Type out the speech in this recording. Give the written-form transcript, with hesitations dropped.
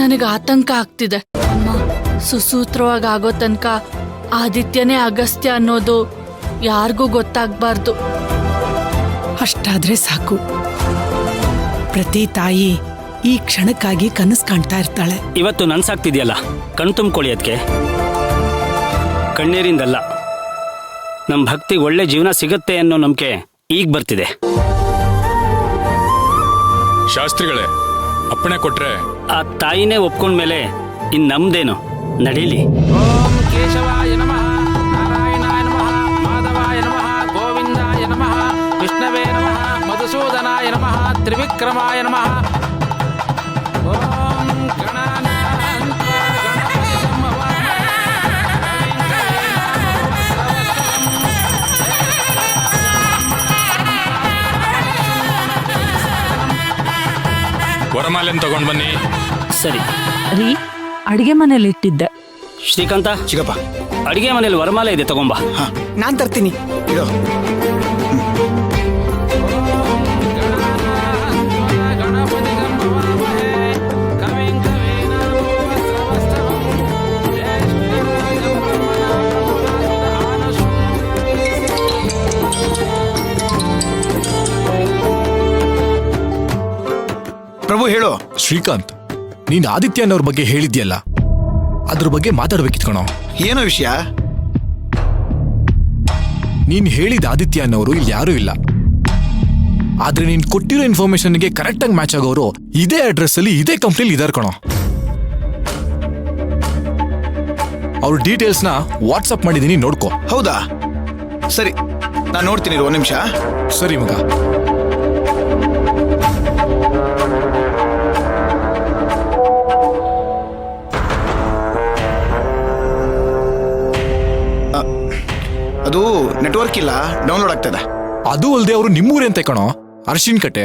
ನನಗೆ ಆತಂಕ ಆಗ್ತಿದೆ ಅಮ್ಮ. ಸುಸೂತ್ರವಾಗಿ ಆಗೋ ತನಕ ಆದಿತ್ಯನೇ ಅಗಸ್ತ್ಯ ಅನ್ನೋದು ಯಾರಿಗೂ ಗೊತ್ತಾಗ್ಬಾರ್ದು. ಅಷ್ಟಾದ್ರೆ ಸಾಕು. ಪ್ರತಿ ತಾಯಿ ಈ ಕ್ಷಣಕ್ಕಾಗಿ ಕನಸು ಕಾಣ್ತಾ ಇರ್ತಾಳೆ. ಇವತ್ತು ನನ್ಸಾಗ್ತಿದ್ಯಲ್ಲ, ಕಣ್ ತುಂಬ್ಕೊಳ್ಳಿ. ಅದಕ್ಕೆ ಕಣ್ಣೀರಿಂದಲ್ಲ, ನಮ್ಮ ಭಕ್ತಿಗೆ ಒಳ್ಳೆ ಜೀವನ ಸಿಗುತ್ತೆ ಅನ್ನೋ ನಂಬಿಕೆ ಈಗ ಬರ್ತಿದೆ. ಶಾಸ್ತ್ರಿಗಳೇ, ಅಪ್ಪಣೆ ಕೊಟ್ರೆ ಆ ತಾಯಿನೇ ಒಪ್ಕೊಂಡ್ಮೇಲೆ ಇನ್ ನಮ್ದೇನು ನಡೀಲಿ. ಓಂ ಕೇಶವಾಯ ನಮಃ, ನಾರಾಯಣಾಯ ನಮಃ, ಮಾಧವಾಯ ನಮಃ, ಗೋವಿಂದಾಯ ನಮಃ, ವಿಷ್ಣವೇ ನಮಃ, ಮಧುಸೂದನಾಯ ನಮಃ, ತ್ರಿವಿಕ್ರಮಾಯ ನಮಃ. ಓಂ ಗಣಾನಾಥ ಗಣಪತಿ ಸಂಭವಾಮಿ. ವರಮಾಲೆನ್ ತಗೊಂಡ್ ಬನ್ನಿ. ಸರಿ ರೀ, ಅಡಿಗೆ ಮನೇಲಿ ಇಟ್ಟಿದ್ದೆ. ಶ್ರೀಕಾಂತ, ಚಿಕ್ಕಪ್ಪ, ಅಡಿಗೆ ಮನೇಲಿ ವರಮಾಲೆ ಇದೆ, ತಗೊಂಬಾ. ಹಾ ನಾನ್ ತರ್ತೀನಿ. ಇಡೋ. ಗಣಪತಿ ಸಂಭವಾಮಹೇ, ಕವಿಂ ಕವೀನಾಮೋಸ್ತವಸ್ತವಂ, ಜಯಶ್ರೀರಾಜಂ ಬ್ರಹ್ಮಣಾನಸು. ಪ್ರಭು ಹೇಳು. ಶ್ರೀಕಾಂತ್, ನೀನ್ ಆದಿತ್ಯ ಅನ್ನೋರ್ ಬಗ್ಗೆ ಹೇಳಿದ್ಯಲ್ಲ, ಅದ್ರ ಬಗ್ಗೆ ಮಾತಾಡ್ಬೇಕಿತ್ ಕಣೋ. ಏನೋ ವಿಷಯ? ನೀನ್ ಹೇಳಿದ ಆದಿತ್ಯ ಅನ್ನೋರು ಇಲ್ಲಿ ಯಾರೂ ಇಲ್ಲ. ಆದ್ರೆ ನೀನ್ ಕೊಟ್ಟಿರೋ ಇನ್ಫಾರ್ಮೇಶನ್ಗೆ ಕರೆಕ್ಟ್ ಆಗಿ ಮ್ಯಾಚ್ ಆಗೋರು ಇದೇ ಅಡ್ರೆಸ್ ಅಲ್ಲಿ ಇದೇ ಕಂಪ್ನಿಲಿ ಇದಾರ್ ಕಣೋ. ಅವ್ರ ಡೀಟೇಲ್ಸ್ನ ವಾಟ್ಸಪ್ ಮಾಡಿದೀನಿ, ನೋಡ್ಕೋ. ಹೌದಾ? ಸರಿ, ನಾನು ನೋಡ್ತೀನಿ. ಒಂದ್ ನಿಮಿಷ. ಸರಿ ಮಗ. ಅದು ನೆಟ್ವರ್ಕ್ ಇಲ್ಲ, ಡೌನ್ಲೋಡ್ ಆಗ್ತದೆ. ಅದು ಅಲ್ದೆ ಅವರು ನಿಮ್ಮೂರೇಂತೆ ಕಣೋ, ಅರ್ಶಿನ್ ಕಟ್ಟೆ.